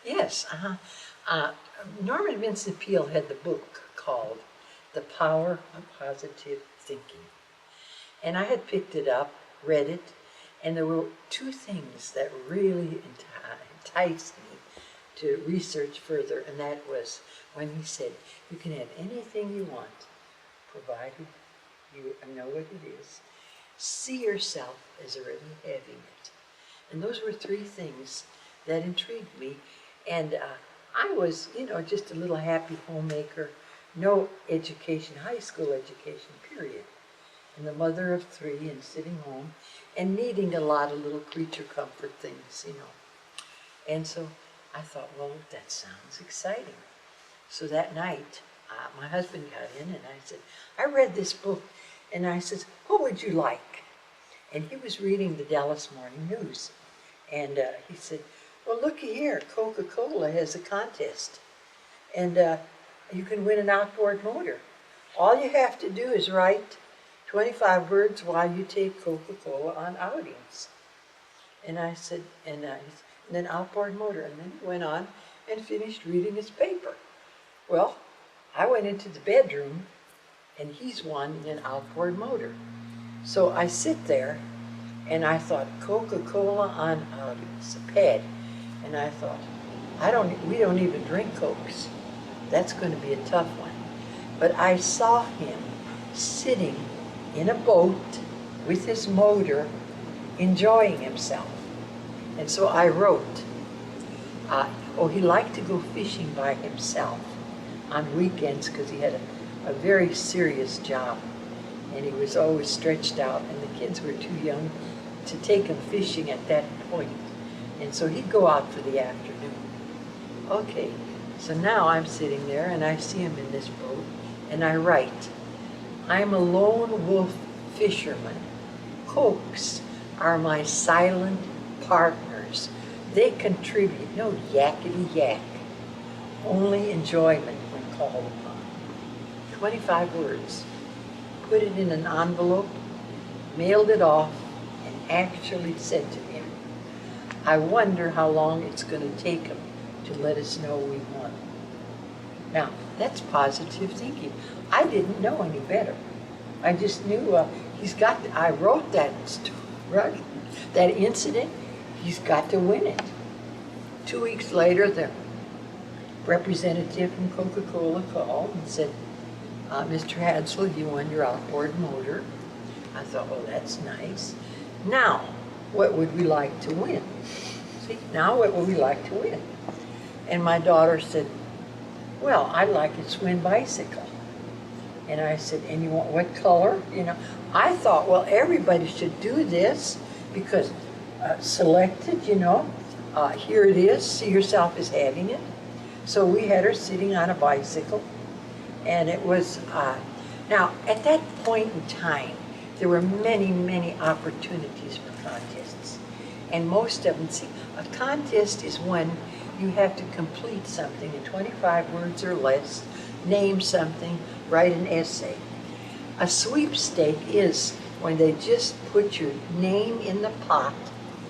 Yes, Norman Vincent Peale had the book called The Power of Positive Thinking. And I had picked it up, read it, and there were two things that really enticed me to research further, and that was when he said, you can have anything you want, provided you know what it is. See yourself as already having it. And those were three things that intrigued me. And I was, just a little happy homemaker, no education, high school education, period. And the mother of three and sitting home and needing a lot of little creature comfort things, And so I thought, well, that sounds exciting. So that night, my husband got in and I said, I read this book. And I said, what would you like? And he was reading the Dallas Morning News. And he said, well, looky here, Coca-Cola has a contest. And you can win an outboard motor. All you have to do is write 25 words while you take Coca-Cola on outings. And I said, and then outboard motor. And then he went on and finished reading his paper. Well, I went into the bedroom and he's wanting an outboard motor. So I sit there and I thought, Coca-Cola on outings, a pad. And I thought, we don't even drink Cokes. That's going to be a tough one. But I saw him sitting in a boat with his motor, enjoying himself. And so I wrote, he liked to go fishing by himself on weekends because he had a very serious job. And he was always stretched out, and the kids were too young to take him fishing at that point. And so he'd go out for the afternoon. Okay, so now I'm sitting there and I see him in this boat and I write, I'm a lone wolf fisherman. Cokes are my silent partners. They contribute no yakety yak, only enjoyment when called upon. 25 words. Put it in an envelope, mailed it off, and actually said to him, I wonder how long it's going to take him to let us know we won. Now, that's positive thinking. I didn't know any better. I just knew I wrote that story, that incident, he's got to win it. 2 weeks later, the representative from Coca-Cola called and said, Mr. Hadsell, you won your outboard motor. I thought, well, that's nice. Now, what would we like to win? See, now what would we like to win? And my daughter said, well, I'd like a swing bicycle. And I said, and you want what color? I thought, well, everybody should do this because selected, here it is, see yourself as having it. So we had her sitting on a bicycle. And it was, now at that point in time, there were many, many opportunities for contests. And most of them, see, a contest is when you have to complete something in 25 words or less, name something, write an essay. A sweepstake is when they just put your name in the pot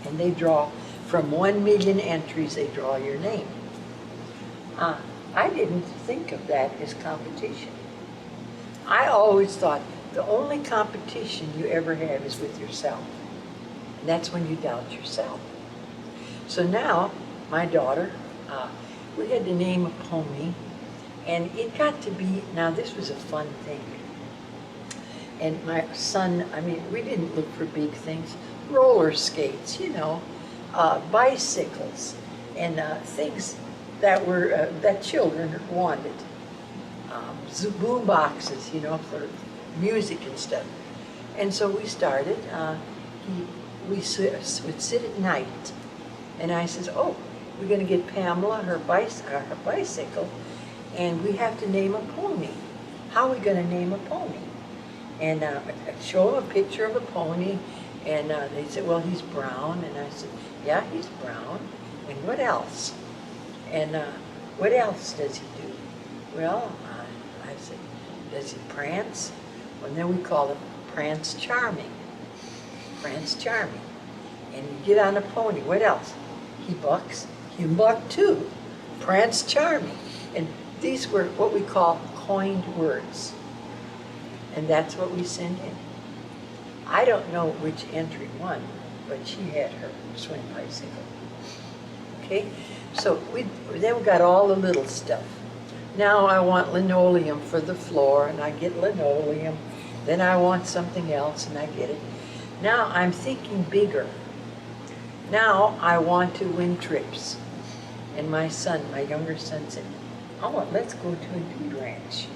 and they draw, from 1 million entries, they draw your name. I didn't think of that as competition. I always thought the only competition you ever have is with yourself. And that's when you doubt yourself. So now, my daughter, we had to name a pony, and it got to be, now this was a fun thing. And my son, we didn't look for big things. Roller skates, bicycles, and things that were that children wanted. Boom boxes, for music and stuff. And so we started. We would sit at night, and I says, "Oh, we're going to get Pamela her bicycle, and we have to name a pony. How are we going to name a pony?" And I show them a picture of a pony, and they said, "Well, he's brown." And I said, "Yeah, he's brown. And what else? And what else does he do?" Well, I said, "Does he prance?" Well, then we call him Prance Charming. Prance Charming. And you get on a pony. What else? He bucks. Timbuktu, Prince Charming. And these were what we call coined words. And that's what we send in. I don't know which entry won, but she had her swing bicycle. Okay, so then we got all the little stuff. Now I want linoleum for the floor, and I get linoleum. Then I want something else, and I get it. Now I'm thinking bigger. Now I want to win trips. And my son, my younger son said, oh, let's go to a dude ranch.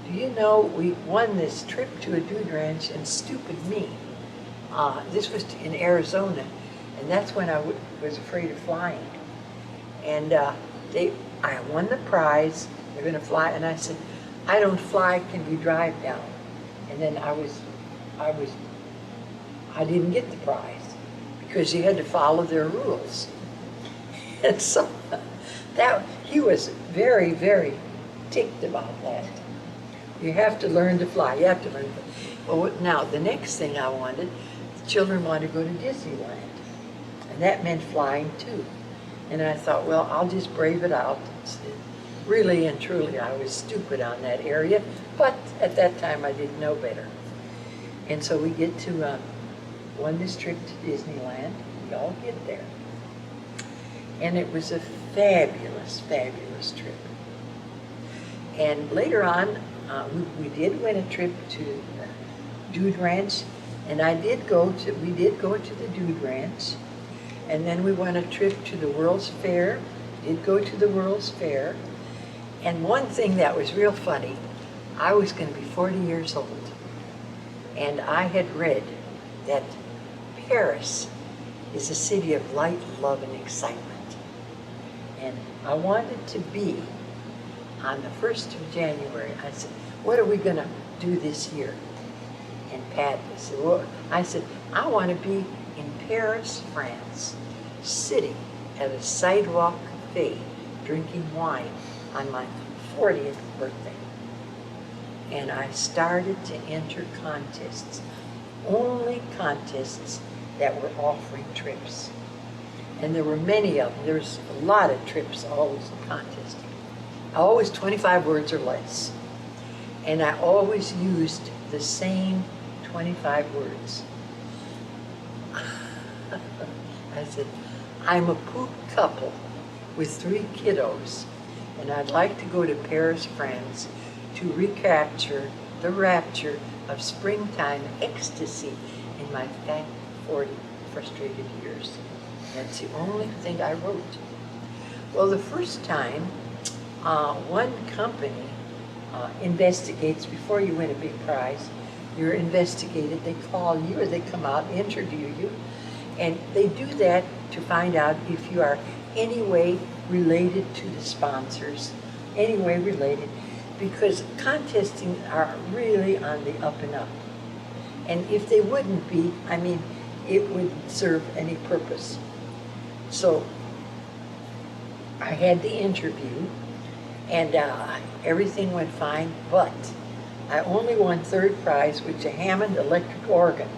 Do you know, we won this trip to a dude ranch, and stupid me, this was in Arizona, and that's when I was afraid of flying. And I won the prize, they're gonna fly, and I said, I don't fly, can we drive down? And then I didn't get the prize, because you had to follow their rules. And so, he was very, very ticked about that. You have to learn to fly, you have to learn to fly. Well, now, the next thing I wanted, the children wanted to go to Disneyland. And that meant flying too. And I thought, well, I'll just brave it out. Really and truly, I was stupid on that area, but at that time I didn't know better. And so we get to, won this trip to Disneyland. We all get there. And it was a fabulous, fabulous trip. And later on, we did win a trip to Dude Ranch, and we did go to the Dude Ranch, and then we won a trip to the World's Fair, did go to the World's Fair, and one thing that was real funny, I was going to be 40 years old, and I had read that Paris is a city of light, love, and excitement, and I wanted to be on the 1st of January. I said, what are we going to do this year? And Pat said, well, I said, I want to be in Paris, France, sitting at a sidewalk cafe, drinking wine on my 40th birthday. And I started to enter contests, only contests that were offering trips. And there were many of them. There was a lot of trips always in contests. Always 25 words or less. And I always used the same 25 words. I said, I'm a pooped couple with 3 kiddos, and I'd like to go to Paris, France, to recapture the rapture of springtime ecstasy in my fat, 40 frustrated years. That's the only thing I wrote. Well, the first time, one company investigates, before you win a big prize, you're investigated, they call you or they come out, interview you, and they do that to find out if you are any way related to the sponsors, any way related, because contesting are really on the up and up. And if they wouldn't be, I mean, it wouldn't serve any purpose. So I had the interview, and everything went fine, but I only won 3rd prize, which is a Hammond electric organ,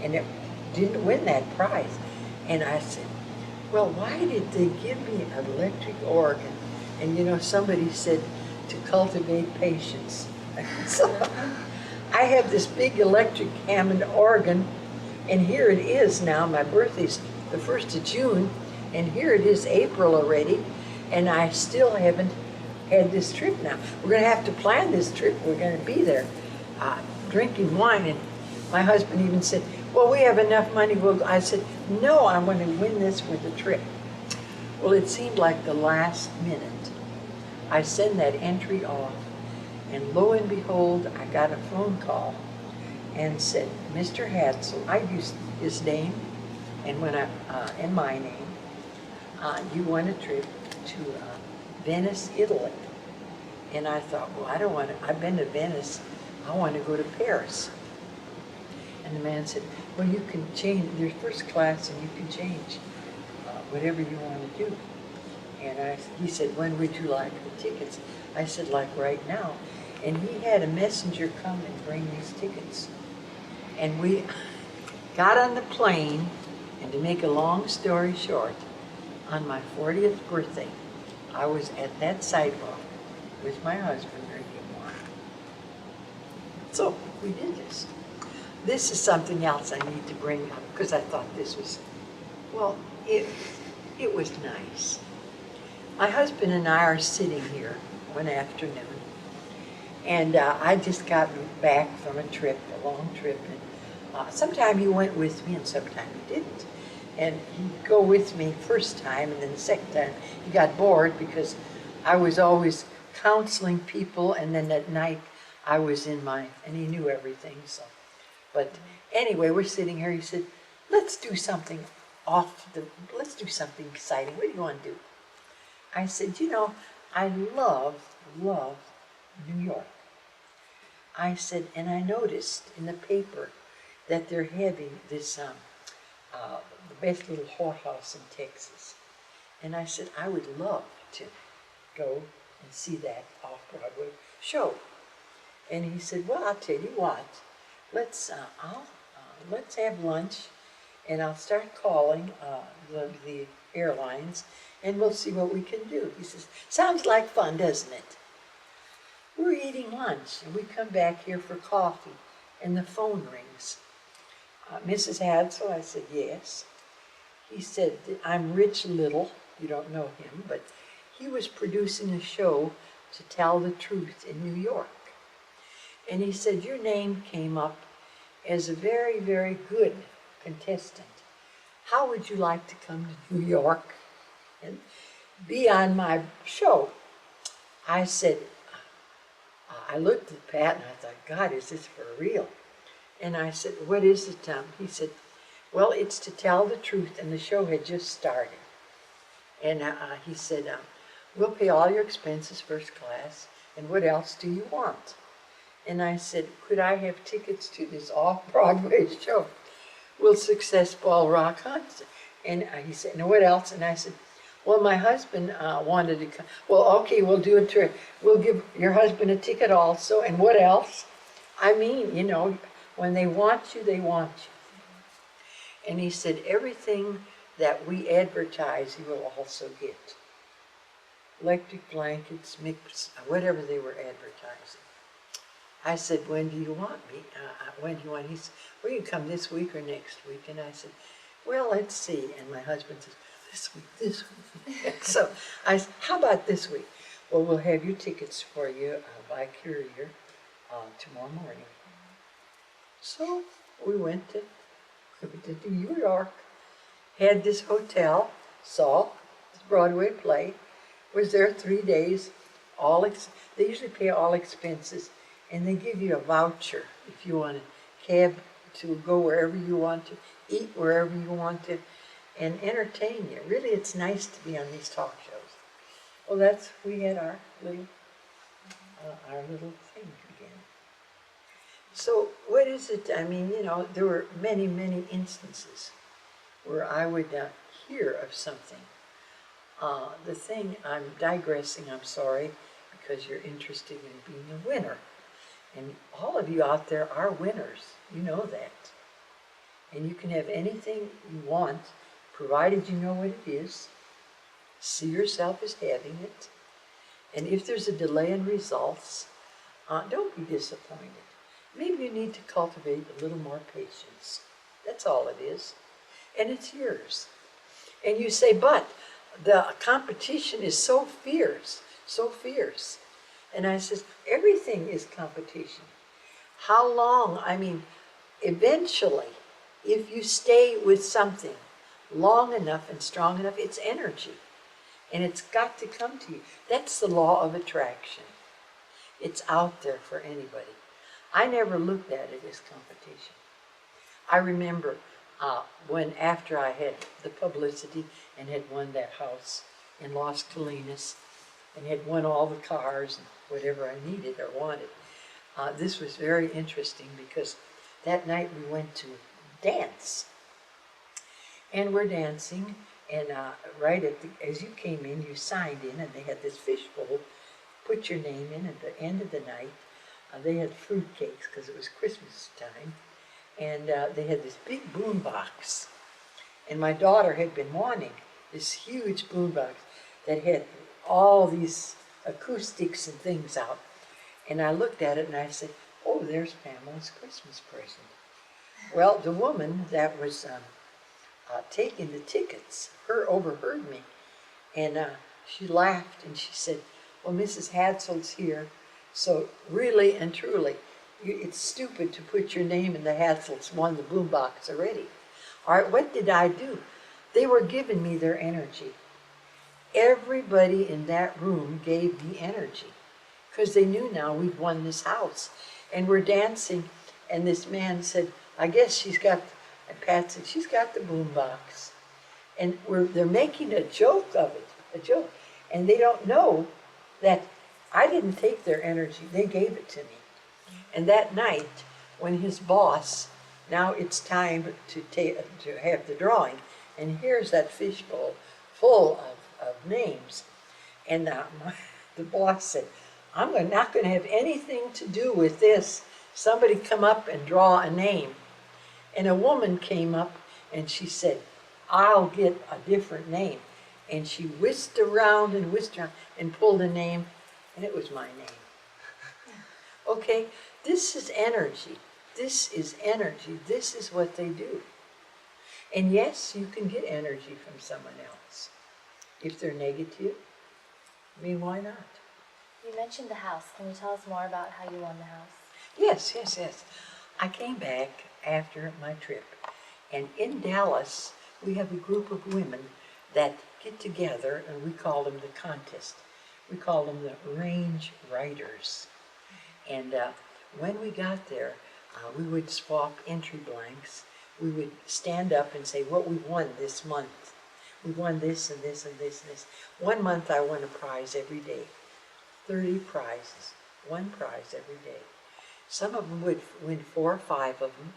and it didn't win that prize. And I said, well, why did they give me an electric organ? And you know, somebody said to cultivate patience. So I have this big electric Hammond organ, and here it is now. My birthday's the 1st of June, and here it is April already, and I still haven't had this trip now. We're going to have to plan this trip. We're going to be there drinking wine, and my husband even said, well, we have enough money. I said, no, I'm going to win this with a trip. Well, it seemed like the last minute. I send that entry off, and lo and behold, I got a phone call and said, Mr. Hadsell, I used his name and and my name, you won a trip to Venice, Italy. And I thought, well, I don't want to, I've been to Venice, I want to go to Paris. And the man said, well, you can change, there's first class and you can change whatever you want to do. And he said, when would you like the tickets? I said, like right now. And he had a messenger come and bring these tickets. And we got on the plane, and to make a long story short, on my 40th birthday, I was at that sidewalk with my husband drinking wine. So we did this. This is something else I need to bring up because I thought this was, well, it was nice. My husband and I are sitting here one afternoon, and I just got back from a trip, a long trip, and sometime he went with me and sometime he didn't. And he'd go with me first time, and then the second time he got bored because I was always counseling people, and then at night I was in my, and he knew everything, so. But anyway, we're sitting here, he said, let's do something let's do something exciting. What do you want to do? I said, you know, I love New York. I said, and I noticed in the paper that they're having this, the best little whorehouse in Texas. And I said, I would love to go and see that off-Broadway show. And he said, well, I'll tell you what, let's have lunch, and I'll start calling the airlines, and we'll see what we can do. He says, sounds like fun, doesn't it? We're eating lunch, and we come back here for coffee, and the phone rings. Mrs. Hadsell, I said, yes. He said, I'm Rich Little, you don't know him, but he was producing a show to tell the truth in New York. And he said, your name came up as a very, very good contestant. How would you like to come to New York and be on my show? I said, I looked at Pat and I thought, God, is this for real? And I said, what is it, Tom? He said, well, it's to tell the truth, and the show had just started. And he said, we'll pay all your expenses first class, and what else do you want? And I said, could I have tickets to this off-Broadway show? Will Success Ball Rock concert? And he said, no, what else? And I said, well, my husband wanted to come. Well, okay, we'll do a trip. We'll give your husband a ticket also, and what else? I mean, you know, when they want you, they want you. And he said, everything that we advertise, you will also get. Electric blankets, mix, whatever they were advertising. I said, when do you want me? When do you want? He said, well, you can come this week or next week. And I said, well, let's see. And my husband says, this week. So I said, how about this week? Well, we'll have your tickets for you by courier tomorrow morning. So we went to New York, had this hotel, saw the Broadway play, was there 3 days. They usually pay all expenses, and they give you a voucher if you want a cab to go wherever you want to, eat wherever you want to, and entertain you. Really, it's nice to be on these talk shows. Well, we had our little thing again. So what is it? I mean, you know, there were many, many instances where I would hear of something. The thing, I'm digressing, I'm sorry, because you're interested in being a winner. And all of you out there are winners. You know that. And you can have anything you want, provided you know what it is. See yourself as having it. And if there's a delay in results, don't be disappointed. Maybe you need to cultivate a little more patience. That's all it is. And it's yours. And you say, but the competition is so fierce, so fierce. And I says, everything is competition. How long? I mean, eventually, if you stay with something long enough and strong enough, it's energy. And it's got to come to you. That's the law of attraction. It's out there for anybody. I never looked at it as competition. I remember when after I had the publicity and had won that house in Las Colinas and had won all the cars and whatever I needed or wanted, this was very interesting because that night we went to dance. And we're dancing, and right as you came in, you signed in, and they had this fishbowl, put your name in at the end of the night. They had fruit cakes because it was Christmas time, and they had this big boom box. And my daughter had been wanting this huge boombox that had all these acoustics and things out. And I looked at it and I said, oh, there's Pamela's Christmas present. Well, the woman that was taking the tickets, overheard me. And she laughed and she said, well, Mrs. Hadsell's here. So really and truly, it's stupid to put your name in the Hadsells won the boombox already. All right, what did I do? They were giving me their energy. Everybody in that room gave me energy because they knew now we'd won this house. And we're dancing, and this man said, I guess she's got, and Pat said, she's got the boombox. And they're making a joke of it, a joke. And they don't know that I didn't take their energy, they gave it to me. And that night, when his boss, now it's time to have the drawing, and here's that fishbowl full of names. And the boss said, I'm not going to have anything to do with this. Somebody come up and draw a name. And a woman came up and she said, I'll get a different name. And she whisked around and pulled a name, and it was my name. Okay, this is energy. This is energy. This is what they do. And yes, you can get energy from someone else. If they're negative, I mean, why not? You mentioned the house. Can you tell us more about how you won the house? Yes. I came back after my trip, and in Dallas, we have a group of women that get together, and we call them the contest. We call them the range riders. And when we got there, we would swap entry blanks. We would stand up and say what we won this month. We won this and this and this and this. 1 month I won a prize every day. 30 prizes, 1 prize every day. Some of them would win 4 or 5 of them,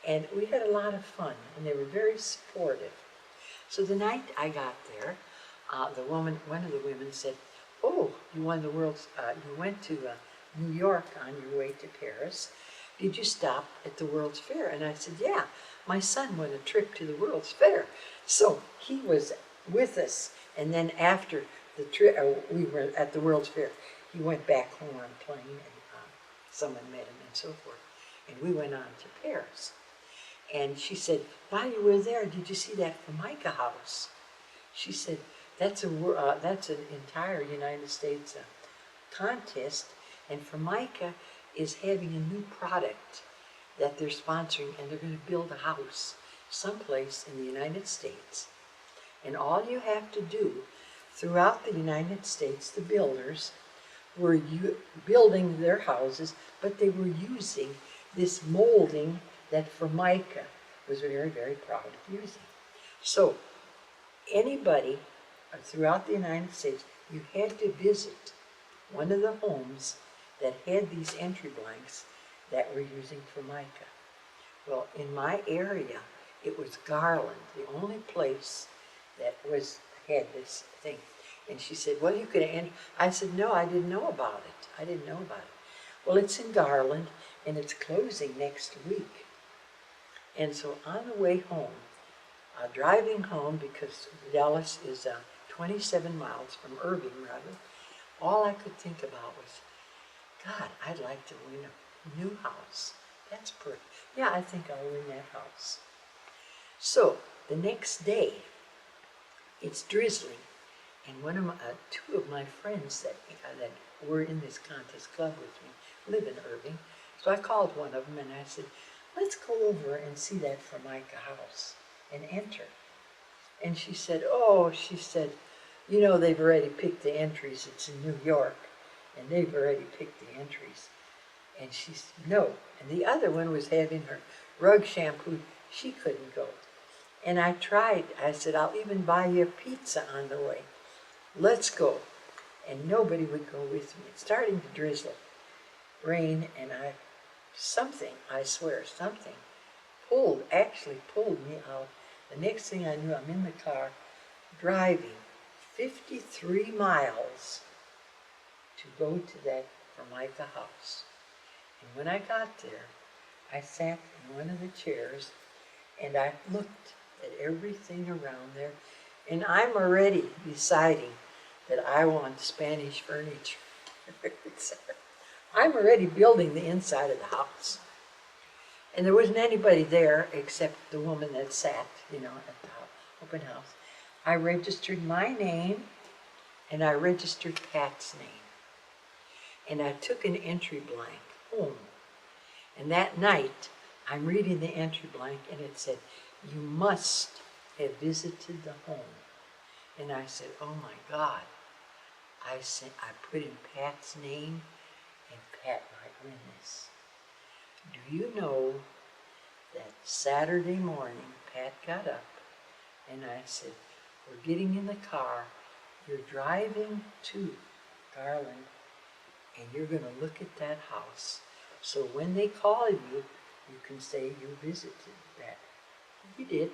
and we had a lot of fun, and they were very supportive. So the night I got there, one of the women said, oh, you won the world's, you went to New York on your way to Paris. Did you stop at the World's Fair? And I said, yeah, my son won a trip to the World's Fair. So he was with us, and then after the trip, we were at the World's Fair, he went back home on a plane, and someone met him and so forth. And we went on to Paris. And she said, while you were there, did you see that Formica house? She said, that's an entire United States contest, and Formica is having a new product that they're sponsoring, and they're going to build a house someplace in the United States. And all you have to do throughout the United States, the builders were building their houses, but they were using this molding that Formica was very, very proud of using. So anybody throughout the United States, you had to visit one of the homes that had these entry blanks that were using Formica. Well, in my area, it was Garland, the only place that had this thing. And she said, well, you could enter. I said, no, I didn't know about it. I didn't know about it. Well, it's in Garland, and it's closing next week. And so on the way home, driving home, because Dallas is 27 miles from Irving, rather, all I could think about was, God, I'd like to win a new house. That's perfect. Yeah, I think I'll win that house. So the next day, it's drizzling, and two of my friends that were in this contest club with me live in Irving. So I called one of them and I said, let's go over and see that Formica house and enter. And she said, you know, they've already picked the entries. It's in New York, and they've already picked the entries. And she said, no. And the other one was having her rug shampooed. She couldn't go. And I tried. I said, I'll even buy you a pizza on the way. Let's go. And nobody would go with me. It's starting to drizzle, rain, and something actually pulled me out. The next thing I knew, I'm in the car driving 53 miles to go to that Formica house. And when I got there, I sat in one of the chairs and I looked at everything around there, And I'm already deciding that I want Spanish furniture. I'm already building the inside of the house. And there wasn't anybody there except the woman that sat, at the open house. I registered my name and I registered Pat's name. And I took an entry blank home. And that night, I'm reading the entry blank and it said, you must have visited the home. And I said, oh my God. I put in Pat's name and Pat might win this. Do you know that Saturday morning, Pat got up and I said, we're getting in the car, you're driving to Garland and you're going to look at that house. So when they call you, you can say you visited that. He did.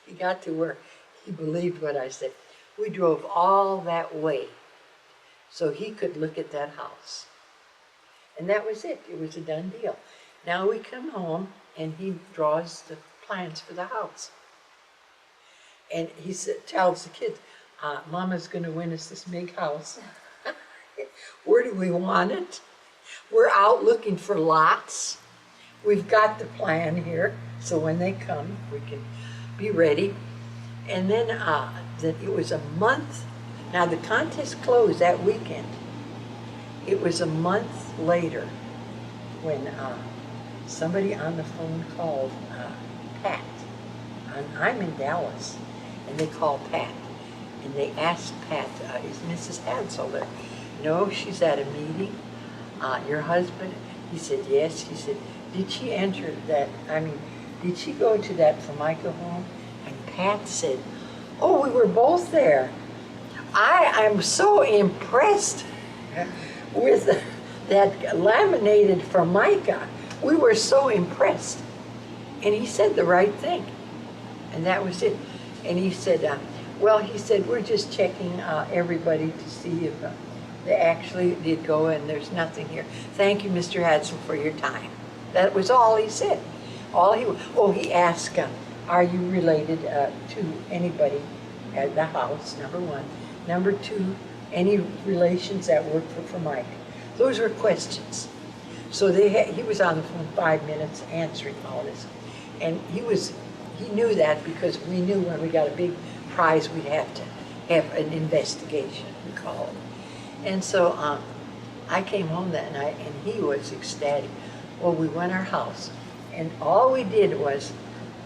He got to where he believed what I said. We drove all that way so he could look at that house. And that was it. It was a done deal. Now we come home and he draws the plans for the house. And he tells the kids, Mama's going to win us this big house. Where do we want it? We're out looking for lots. We've got the plan here, so when they come, we can be ready. And then it was a month. Now the contest closed that weekend. It was a month later when somebody on the phone called Pat. I'm in Dallas, and they called Pat. And they asked Pat, is Mrs. Hadsell there? No, she's at a meeting. Your husband? He said, yes. He said, did she enter that, did she go to that Formica home? And Pat said, oh, we were both there. I'm so impressed with that laminated Formica. We were so impressed. And he said the right thing. And that was it. And he said, we're just checking everybody to see if they actually did go, and there's nothing here. Thank you, Mr. Hadsell, for your time. That was all he said. He asked, are you related to anybody at the house, number one. Number two, any relations that work for Formica. Those were questions. So he was on the phone 5 minutes answering all this. And he knew that because we knew when we got a big prize, we'd have to have an investigation, we call it. And so I came home that night and he was ecstatic. Well, we won our house. And all we did was,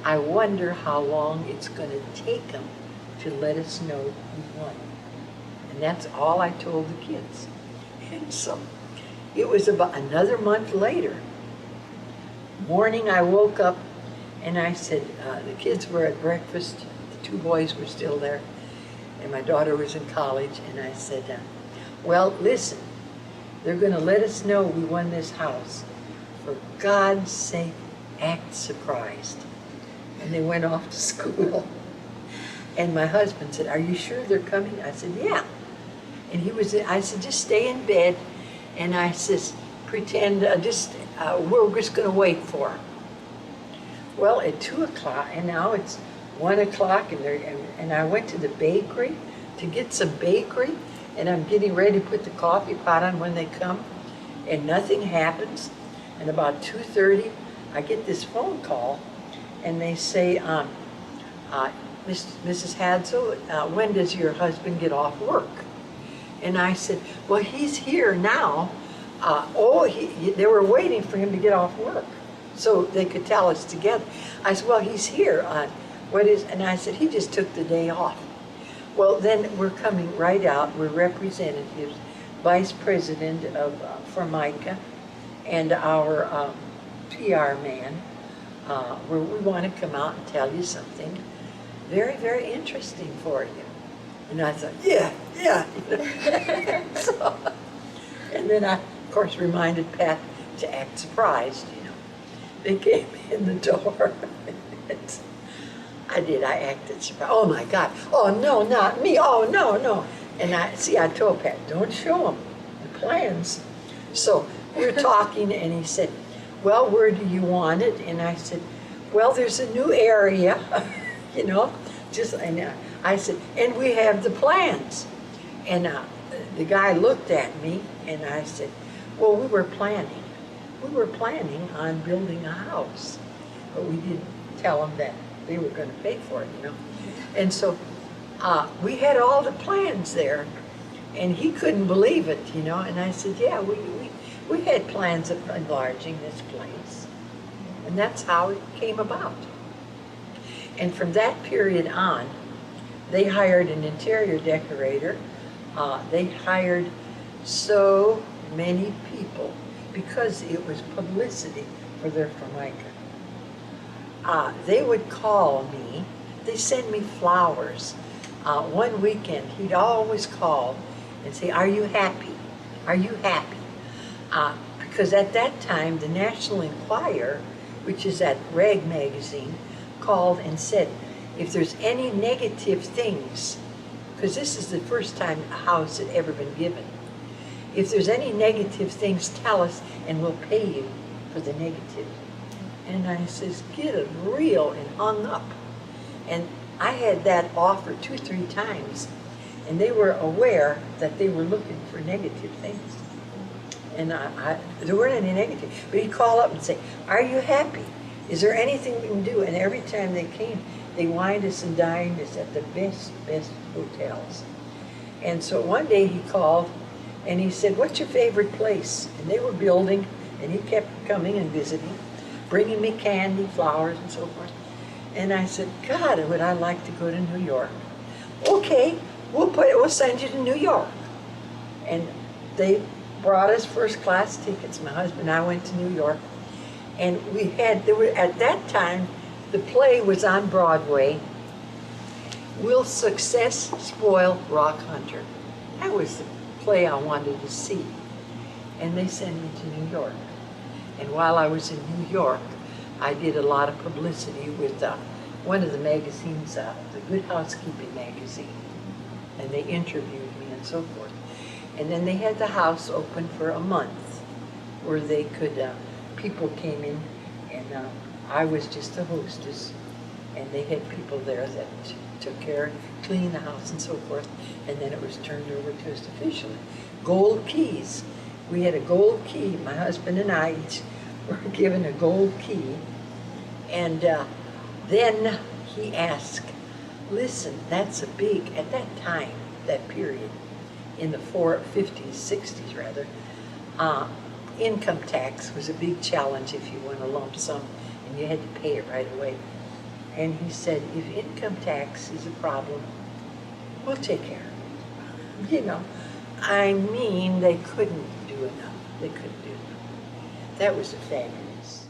I wonder how long it's going to take them to let us know we won. And that's all I told the kids. And so it was about another month later. Morning I woke up and I said, the kids were at breakfast, the 2 boys were still there, and my daughter was in college, and I said, well, listen, they're going to let us know we won this house. For God's sake, act surprised. And they went off to school. And my husband said, are you sure they're coming? I said, yeah. And I said, just stay in bed. And I said, pretend, we're just going to wait for them. Well, at 2 o'clock, and now it's 1 o'clock, and I went to the bakery to get some bakery, and I'm getting ready to put the coffee pot on when they come, and nothing happens. And about 2:30, I get this phone call, and they say, Mrs. Hadsell, when does your husband get off work? And I said, well, he's here now. They were waiting for him to get off work so they could tell us together. I said, well, he's here. And I said, he just took the day off. Well, then we're coming right out. We're representatives, vice president of Formica, and our PR man. We want to come out and tell you something very, very interesting for you. And I thought, yeah. And then I, of course, reminded Pat to act surprised, They came in the door. I acted surprised. Oh my God. Oh no, not me. Oh no. And I told Pat, don't show him the plans. So we're talking and he said, well, where do you want it? And I said, well, there's a new area, and I said, and we have the plans. And the guy looked at me and I said, well, we were planning. We were planning on building a house, but we didn't tell them that they were going to pay for it, you know. And so we had all the plans there, and he couldn't believe it, you know. And I said, yeah, we had plans of enlarging this place. And that's how it came about. And from that period on, they hired an interior decorator. They hired so many people because it was publicity for their Formica. They would call me. They send me flowers. One weekend, he'd always call and say, are you happy? Are you happy? Because at that time, the National Enquirer, which is that rag magazine, called and said, if there's any negative things, because this is the first time a house had ever been given, if there's any negative things, tell us and we'll pay you for the negative. And I says, get it real, and hung up. And I had that offer 2 or 3 times, and they were aware that they were looking for negative things. And there weren't any negative. But he'd call up and say, are you happy? Is there anything we can do? And every time they came, they wined us and dined us at the best hotels. And so one day he called and he said, what's your favorite place? And they were building, and he kept coming and visiting, bringing me candy, flowers, and so forth. And I said, God, would I like to go to New York? Okay, we'll send you to New York. And they brought us first class tickets. My husband and I went to New York. And at that time, the play was on Broadway, Will Success Spoil Rock Hunter? That was the play I wanted to see. And they sent me to New York. And while I was in New York, I did a lot of publicity with one of the magazines, the Good Housekeeping magazine. And they interviewed me and so forth. And then they had the house open for a month where they could, people came in, and I was just a hostess. And they had people there that took care, cleaned the house and so forth. And then it was turned over to us officially. Gold keys. We had a gold key. My husband and I each were given a gold key. And then he asked, listen, that's a big, at that time, that period, in the 50s, 60s rather, income tax was a big challenge if you won a lump sum and you had to pay it right away. And he said, if income tax is a problem, we'll take care of it. You know, I mean, they couldn't do enough. They couldn't do enough. That was fabulous.